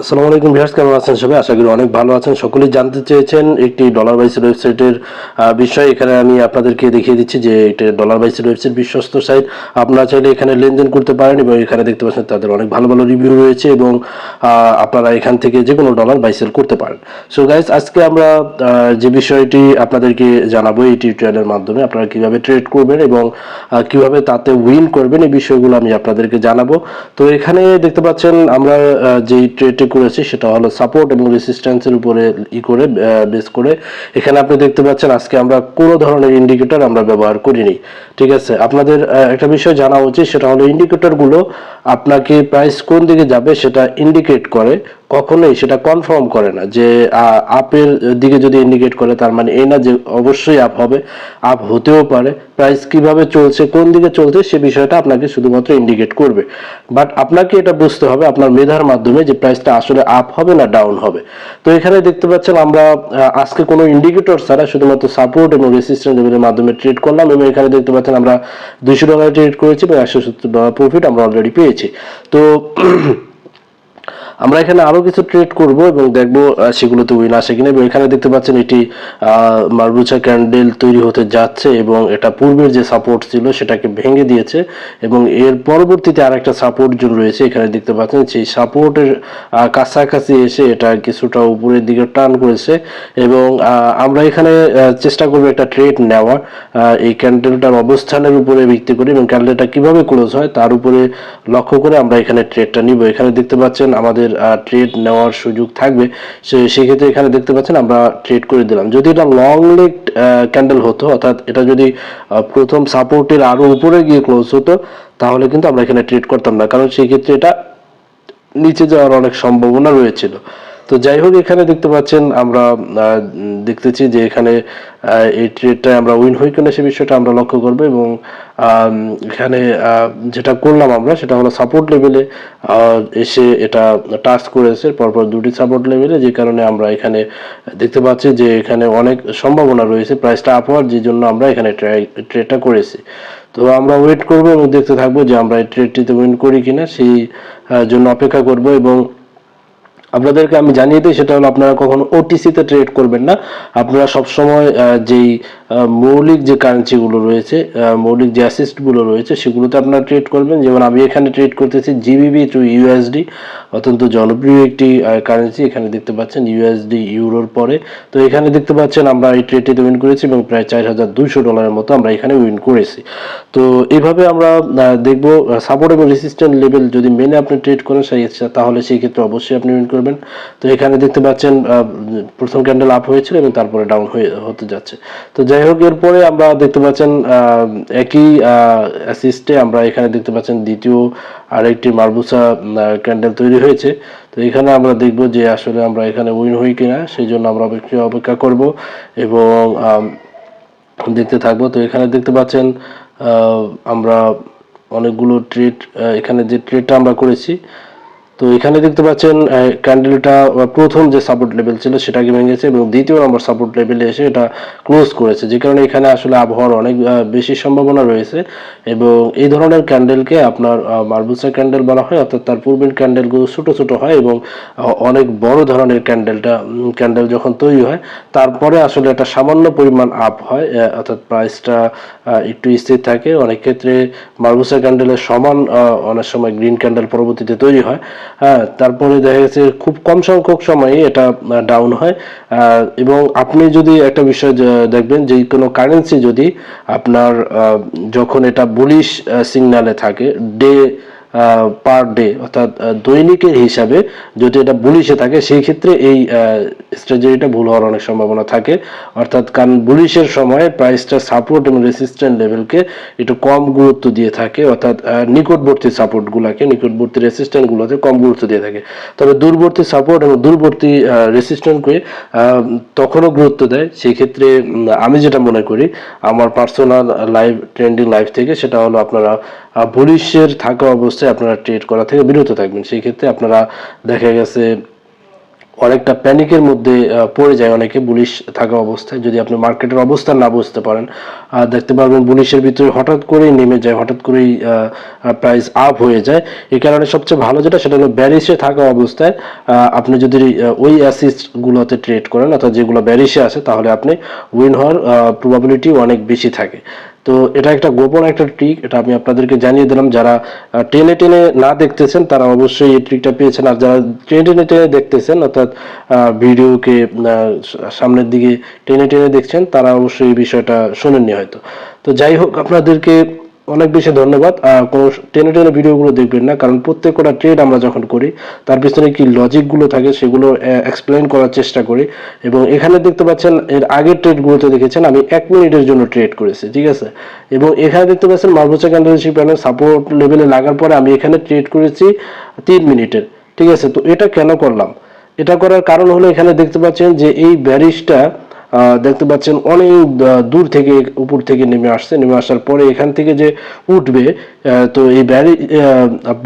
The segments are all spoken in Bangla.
আসসালামু আলাইকুম ভিউয়ার্স, কেমন আছেন সবাই? আশা করি অনেক ভালো আছেন। সকলেই জানতে চেয়েছেন একটি ডলার বাইসের ওয়েবসাইটের বিষয়। এখানে আমি আপনাদেরকে দেখিয়ে দিচ্ছি যে এটা ডলার বাইসের ওয়েবসাইট, বিশ্বস্ত সাইট। আপনারা চাইলে এখানে লেনদেন করতে পারেন এবং এখানে দেখতে পাচ্ছেন তাদের অনেক ভালো ভালো রিভিউ রয়েছে এবং আপনারা এখান থেকে যে কোনো ডলার বাই সেল করতে পারেন। সো গাইস, আজকে আমরা যে বিষয়টি আপনাদেরকে জানাবো এই টিউটোরিয়ালের মাধ্যমে, আপনারা কিভাবে ট্রেড করবেন এবং কিভাবে তাতে উইন করবেন, এই বিষয়গুলো আমি আপনাদেরকে জানাবো। তো এখানে দেখতে পাচ্ছেন আমরা যেই ট্রেডটি করেছি সেটা হলো সাপোর্ট এবং রেসিস্ট্যান্সের উপরে করে বেস করে। এখানে আপনি দেখতে পাচ্ছেন আজকে আমরা কোনো ধরনের ইন্ডিকেটর আমরা ব্যবহার করিনি। ঠিক আছে, আপনাদের একটা বিষয় জানা উচিত, সেটা হলো ইন্ডিকেটরগুলো আপনাকে প্রাইস কোন দিকে যাবে সেটা ইন্ডিকেট করে, কখনোই সেটা কনফার্ম করে না। যে আপের দিকে যদি ইন্ডিকেট করে তার মানে এই না যে অবশ্যই আপ হবে, আপ হতেও পারে। প্রাইস কিভাবে চলছে, কোন দিকে চলছে, সে বিষয়টা আপনাকে শুধুমাত্র ইন্ডিকেট করবে। বাট আপনাকে এটা বুঝতে হবে আপনার মেধার মাধ্যমে যে প্রাইসটা আসলে আপ হবে না ডাউন হবে। তো এখানে দেখতে পাচ্ছেন আমরা আজকে কোনো ইন্ডিকেটর ছাড়া শুধুমাত্র সাপোর্ট এবং রেসিস্ট্যান্স লেভেলের মাধ্যমে ট্রেড করলাম এবং এখানে দেখতে পাচ্ছেন আমরা $200 ট্রেড করেছি এবং $170 প্রফিট আমরা অলরেডি পেয়েছি। তো আমরা এখানে আরো কিছু ট্রেড করব এবং দেখব সেগুলোতে উইন আসে কিনা। এবং এখানে দেখতে পাচ্ছেন এটি মারবুচা ক্যান্ডেল তৈরি হতে যাচ্ছে এবং এটা পূর্বের যে সাপোর্ট ছিল সেটাকে ভেঙে দিয়েছে এবং এর পরবর্তীতে আরেকটা সাপোর্ট জোন রয়েছে। এখানে দেখতে পাচ্ছেন সেই সাপোর্টের কাছাকাছি এসে এটা কিছুটা উপরের দিকে টার্ন করেছে এবং আমরা এখানে চেষ্টা করব একটা ট্রেড নেওয়ার এই ক্যান্ডেলটার অবস্থানের উপরে ভিত্তি করে এবং ক্যান্ডেলটা কিভাবে ক্লোজ হয় তার উপরে লক্ষ্য করে আমরা এখানে ট্রেডটা নিব। এখানে দেখতে পাচ্ছেন আমাদের ট্রেড নেওয়ার সুযোগ থাকবে, সেক্ষেত্রে এখানে দেখতে পাচ্ছেন আমরা ট্রেড করে দিলাম। যদি এটা লং লেগ ক্যান্ডেল হতো, অর্থাৎ এটা যদি প্রথম সাপোর্টের আরো উপরে গিয়ে ক্লোজ হতো, তাহলে কিন্তু আমরা এখানে ট্রেড করতাম না, কারণ সেই ক্ষেত্রে এটা নিচে যাওয়ার অনেক সম্ভাবনা রয়েছিল। তো যাই হোক, এখানে দেখতে পাচ্ছেন আমরা দেখতেছি যে এখানে এই ট্রেডটায় আমরা উইন হই কিনা সে বিষয়টা আমরা লক্ষ্য করবো এবং এখানে যেটা করলাম আমরা সেটা হলো সাপোর্ট লেভেলে এসে এটা টাচ করেছে পরপর দুটি সাপোর্ট লেভেলে, যে কারণে আমরা এখানে দেখতে পাচ্ছি যে এখানে অনেক সম্ভাবনা রয়েছে প্রাইসটা আপ হওয়ার, যে জন্য আমরা এখানে ট্রেডটা করেছি। তো আমরা ওয়েট করবো এবং দেখতে থাকবো যে আমরা এই ট্রেডটিতে উইন করি কিনা, সেই জন্য অপেক্ষা করব। এবং আপনাদেরকে আমি জানিয়ে দিই, সেটা হলো আপনারা কখনো ওটিসিতে ট্রেড করবেন না। আপনারা সবসময় যেই মৌলিক যে কারেন্সিগুলো রয়েছে, মৌলিক যে অ্যাসেটগুলো রয়েছে সেগুলোতে আপনারা ট্রেড করবেন। যেমন আমি এখানে ট্রেড করতেছি জিবিবি টু ইউএসডি, অত্যন্ত জনপ্রিয় একটি কারেন্সি। এখানে দেখতে পাচ্ছেন ইউএসডি ইউরোর পরে। তো এখানে দেখতে পাচ্ছেন আমরা এই ট্রেডটিতে উইন করেছি এবং প্রায় $4200 মতো আমরা এখানে উইন করেছি। তো এইভাবে আমরা দেখব সাপোর্ট এবং রেসিস্ট্যান্ট লেভেল যদি মেনে আপনি ট্রেড করেন তাহলে সেই ক্ষেত্রে অবশ্যই আপনি উইন করবেন। তো এখানে দেখতে পাচ্ছেন প্রথম ক্যান্ডেল আপ হয়েছিল এবং তারপরে ডাউন হতে যাচ্ছে। তো যাই হোক, এরপরে আমরা দেখতে পাচ্ছেন একই অ্যাসিস্টে আমরা এখানে দেখতে পাচ্ছেন দ্বিতীয় আরেকটি মারবুসা ক্যান্ডেল তৈরি হয়েছে। তো এখানে আমরা দেখব যে আসলে আমরা এখানে উইন হই কিনা, সেই জন্য আমরা অপেক্ষা করব এবং দেখতে থাকবো। তো এখানে দেখতে পাচ্ছেন আমরা অনেকগুলো ট্রেড, এখানে যে ট্রেডটা আমরা করেছি, তো এখানে দেখতে পাচ্ছেন ক্যান্ডেলটা প্রথম যে সাপোর্ট লেভেল ছিল সেটাকে ভেঙেছে এবং দ্বিতীয় নম্বর সাপোর্ট লেভেলে এসে এটা ক্লোজ করেছে, যে কারণে এখানে আসলে আবহাওয়ার অনেক বেশি সম্ভাবনা রয়েছে। এবং এই ধরনের ক্যান্ডেলকে আপনার মারবুসা ক্যান্ডেল বলা হয়, অর্থাৎ তার পূর্বের ক্যান্ডেলগুলো ছোট ছোট হয় এবং অনেক বড় ধরনের ক্যান্ডেল যখন তৈরি হয় তারপরে আসলে একটা সামান্য পরিমাণ আপ হয়, অর্থাৎ প্রাইসটা একটু স্থির থাকে। অনেক ক্ষেত্রে মারবুসা ক্যান্ডেলের সমান অনেক সময় গ্রিন ক্যান্ডেল পরবর্তীতে তৈরি হয়। হ্যাঁ, তারপরে দেখা গেছে খুব কম সংখ্যক সময়ে এটা ডাউন হয়। এবং আপনি যদি একটা বিষয় দেখবেন যে কোনো কারেন্সি যদি আপনার যখন এটা বুলিশ সিগন্যালে থাকে ডে পার ডে, অর্থাৎ দৈনিকের হিসাবে যদি এটা বুলিশে থাকে, সেই ক্ষেত্রে এই স্ট্র্যাটেজিটা ভুল হওয়ার অনেক সম্ভাবনা থাকে। অর্থাৎ কারণ বুলিশের সময় প্রাইসটা সাপোর্ট এবং রেসিস্ট্যান্ট লেভেলকে একটু কম গুরুত্ব দিয়ে থাকে, অর্থাৎ নিকটবর্তী সাপোর্টগুলোকে, নিকটবর্তী রেসিস্ট্যান্টগুলোতে কম গুরুত্ব দিয়ে থাকে। তবে দূরবর্তী সাপোর্ট এবং দূরবর্তী রেসিস্ট্যান্টকে তখনও গুরুত্ব দেয়। সেই ক্ষেত্রে আমি যেটা মনে করি আমার পার্সোনাল ট্রেন্ডিং লাইফ থেকে, সেটা হলো আপনারা বুলিশের থাকা অবস্থায় আপনারা ট্রেড করা থেকে বিরত থাকবেন। সেই ক্ষেত্রে আপনারা দেখা গেছে অনেকটা প্যানিকের মধ্যে পড়ে যায় অনেকে বুলিশ থাকা অবস্থায়। যদি আপনি মার্কেটের অবস্থা না বুঝতে পারেন, দেখতে পারবেন বুলিশের ভিতরে হঠাৎ করেই নেমে যায়, হঠাৎ করেই প্রাইস আপ হয়ে যায়। এই কারণে সবচেয়ে ভালো যেটা সেটা হলো ব্যারিশে থাকা অবস্থায় আপনি যদি ওই অ্যাসিস্টগুলোতে ট্রেড করেন, অর্থাৎ যেগুলো ব্যারিশে আছে, তাহলে আপনি উইন হওয়ার প্রবাবিলিটি অনেক বেশি থাকে। তো এটা একটা গোপন একটা ট্রিক, এটা আমি আপনাদেরকে জানিয়ে দিলাম। যারা টেনে টেনে না দেখতেছেন তারা অবশ্যই এই ট্রিকটা পেয়েছেন, আর যারা টেনে টেনে টেনে দেখতেছেন, অর্থাৎ ভিডিওকে সামনের দিকে টেনে টেনে দেখছেন, তারা অবশ্যই এই বিষয়টা শোনেননি হয়তো। তো যাই হোক, আপনাদেরকে অনেক বেশি ধন্যবাদ। কোনো টেনে টেনে ভিডিওগুলো দেখবেন না, কারণ প্রত্যেকটা ট্রেড আমরা যখন করি তার পিছনে কি লজিকগুলো থাকে সেগুলো এক্সপ্লেন করার চেষ্টা করি। এবং এখানে দেখতে পাচ্ছেন এর আগের ট্রেডগুলোতে দেখেছেন আমি 1 মিনিটের জন্য ট্রেড করেছি, ঠিক আছে। এবং এখানে দেখতে পাচ্ছেন মার্বোচা ক্যান্ডেলশিপ প্যানেল সাপোর্ট লেভেলে লাগার পরে আমি এখানে ট্রেড করেছি 3 মিনিটের, ঠিক আছে। তো এটা কেন করলাম? এটা করার কারণ হলো এখানে দেখতে পাচ্ছেন যে এই ব্যারিশটা দেখতে পাচ্ছেন অনেক দূর থেকে উপর থেকে নেমে আসছে, নেমে আসার পরে এখান থেকে যে উঠবে, তো এই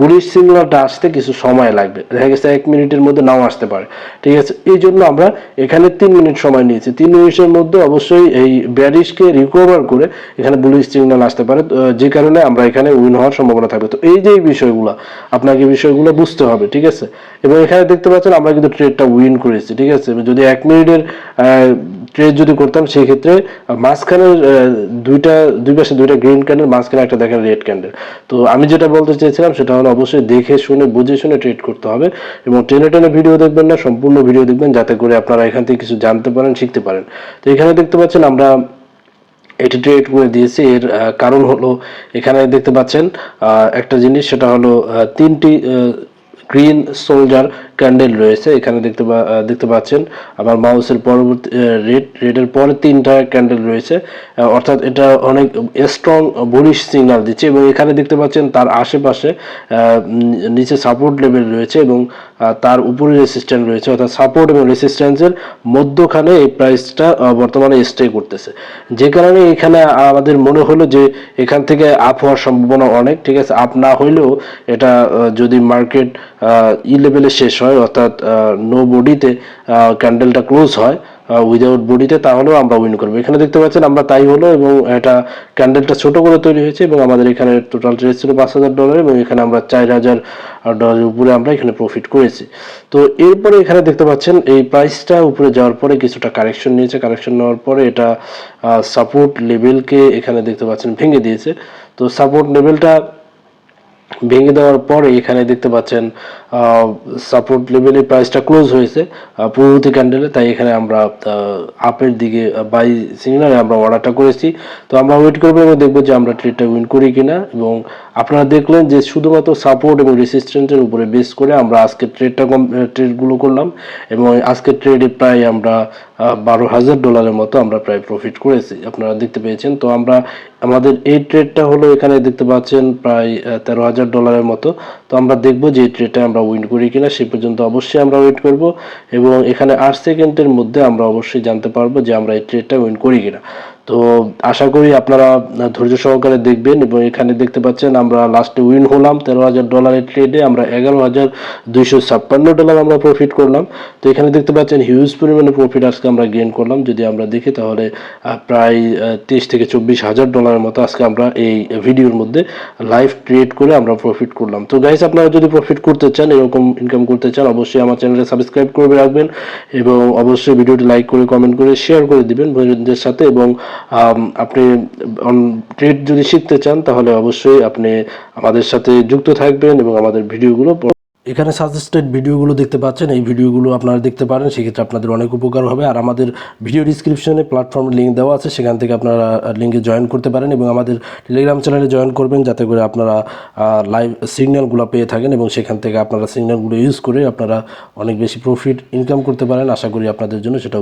বুলিশ সিগন্যালটা আসতে কিছু সময় লাগবে, দেখা গেছে 1 মিনিটের মধ্যে নাও আসতে পারে, ঠিক আছে। এই জন্য আমরা এখানে 3 মিনিট সময় নিয়েছি। 3 মিনিটের মধ্যে অবশ্যই এই ব্যারিশকে রিকভার করে এখানে বুলিশ সিগন্যাল আসতে পারে, যে কারণে আমরা এখানে উইন হওয়ার সম্ভাবনা থাকবে। তো এই যে বিষয়গুলো আপনাকে বিষয়গুলো বুঝতে হবে, ঠিক আছে। এবং এখানে দেখতে পাচ্ছেন আমরা কিন্তু ট্রেডটা উইন করেছি, ঠিক আছে। যদি 1 মিনিটের ট্রেড যদি করতাম সেই ক্ষেত্রে মাঝখানের দুই পাশে দুইটা গ্রিন ক্যান্ডেল, মাঝখানে একটা দেখেন রেড ক্যান্ডেল। তো আমি যেটা বলতে চেয়েছিলাম সেটা হলো অবশ্যই দেখে শুনে বুঝে শুনে ট্রেড করতে হবে, এবং টেনে টেনে ভিডিও দেখবেন না, সম্পূর্ণ ভিডিও দেখবেন, যাতে করে আপনারা এখান থেকে কিছু জানতে পারেন, শিখতে পারেন। তো এখানে দেখতে পাচ্ছেন আমরা এটি ট্রেড করে দিয়েছি। এর কারণ হলো এখানে দেখতে পাচ্ছেন একটা জিনিস, সেটা হলো তিনটি গ্রিন সোলজার ক্যান্ডেল রয়েছে এখানে দেখতে পাচ্ছেন। আমার মাউসের পরবর্তী রেডের পরে 3টা ক্যান্ডেল রয়েছে, অর্থাৎ এটা অনেক স্ট্রং বুলিশ সিগন্যাল দিচ্ছে। এবং এখানে দেখতে পাচ্ছেন তার আশেপাশে নিচে সাপোর্ট লেভেল রয়েছে এবং তার উপরে রেসিস্ট্যান্স রয়েছে, অর্থাৎ সাপোর্ট এবং রেসিস্ট্যান্সের মধ্যখানে এই প্রাইসটা বর্তমানে স্টে করতেছে। যে কারণে এখানে আমাদের মনে হলো যে এখান থেকে আপ হওয়ার সম্ভাবনা অনেক, ঠিক আছে। আপ না হইলেও এটা যদি মার্কেট লেভেলে শেষ হয়, অর্থাৎ নো বডিতে ক্যান্ডেলটা ক্লোজ হয়, উইদাউট বডিতে, তাহলেও আমরা উইন করবো। এখানে দেখতে পাচ্ছেন আমরা তাই হলো, এবং এটা ক্যান্ডেলটা ছোট করে তৈরি হয়েছে, এবং আমাদের এখানে টোটাল ট্রেড ছিল $5,000, এবং এখানে আমরা $4,000 উপরে আমরা এখানে প্রফিট করেছি। তো এরপরে এখানে দেখতে পাচ্ছেন এই প্রাইসটা উপরে যাওয়ার পরে কিছুটা কারেকশন নিয়েছে, কারেকশন নেওয়ার পরে এটা সাপোর্ট লেভেলকে এখানে দেখতে পাচ্ছেন ভেঙে দিয়েছে। তো সাপোর্ট লেভেলটা ভেঙে দেওয়ার পরে এখানে দেখতে পাচ্ছেন সাপোর্ট লেভেলে প্রাইসটা ক্লোজ হয়েছে পূর্ববর্তী ক্যান্ডেলে, তাই এখানে আমরা আপের দিকে বাই সিগনালে আমরা অর্ডারটা করেছি। তো আমরা ওয়েট করবো এবং দেখবো যে আমরা ট্রেডটা উইন করি কিনা। এবং আপনারা দেখলেন যে শুধুমাত্র সাপোর্ট এবং রেসিস্ট্যান্সের উপরে বেস করে আমরা আজকে ট্রেডগুলো করলাম, এবং আজকের ট্রেডে প্রায় আমরা $12,000 মতো আমরা প্রায় প্রফিট করেছি, আপনারা দেখতে পেয়েছেন। তো আমাদের এই ট্রেডটা হলো এখানে দেখতে পাচ্ছেন প্রায় $13,000 মতো। তো আমরা দেখবো যে এই ট্রেডটা আমরা উইন করি কিনা, সে পর্যন্ত অবশ্যই আমরা ওয়েট করব, এবং এখানে 8 সেকেন্ডের মধ্যে আমরা অবশ্যই জানতে পারবো যে আমরা এই ট্রেডটা উইন করি কিনা। তো আশা করি আপনারা ধৈর্য সহকারে দেখবেন। এবং এখানে দেখতে পাচ্ছেন আমরা লাস্টে উইন হলাম $13,000 ট্রেডে, আমরা $11,256 আমরা প্রফিট করলাম। তো এখানে দেখতে পাচ্ছেন হিউজ পরিমাণে প্রফিট আজকে আমরা গেইন করলাম। যদি আমরা দেখি তাহলে প্রায় $23,000 থেকে $24,000 মতো আজকে আমরা এই ভিডিওর মধ্যে লাইভ ট্রেড করে আমরা প্রফিট করলাম। তো গাইস, আপনারা যদি প্রফিট করতে চান, এরকম ইনকাম করতে চান, অবশ্যই আমার চ্যানেলে সাবস্ক্রাইব করে রাখবেন, এবং অবশ্যই ভিডিওটি লাইক করে কমেন্ট করে শেয়ার করে দিবেন বন্ধুদের সাথে। এবং আপনি ট্রেড যদি শিখতে চান তাহলে অবশ্যই আপনি আমাদের সাথে যুক্ত থাকবেন এবং আমাদের ভিডিওগুলো এখানে সাজেস্টেড ভিডিওগুলো দেখতে পাচ্ছেন, এই ভিডিওগুলো আপনারা দেখতে পারেন, সেক্ষেত্রে আপনাদের অনেক উপকার হবে। আর আমাদের ভিডিও ডিসক্রিপশনে প্ল্যাটফর্মের লিঙ্ক দেওয়া আছে, সেখান থেকে আপনারা লিঙ্কে জয়েন করতে পারেন, এবং আমাদের টেলিগ্রাম চ্যানেলে জয়েন করবেন, যাতে করে আপনারা লাইভ সিগন্যালগুলো পেয়ে থাকেন, এবং সেখান থেকে আপনারা সিগন্যালগুলো ইউজ করে আপনারা অনেক বেশি প্রফিট ইনকাম করতে পারেন। আশা করি আপনাদের জন্য সেটা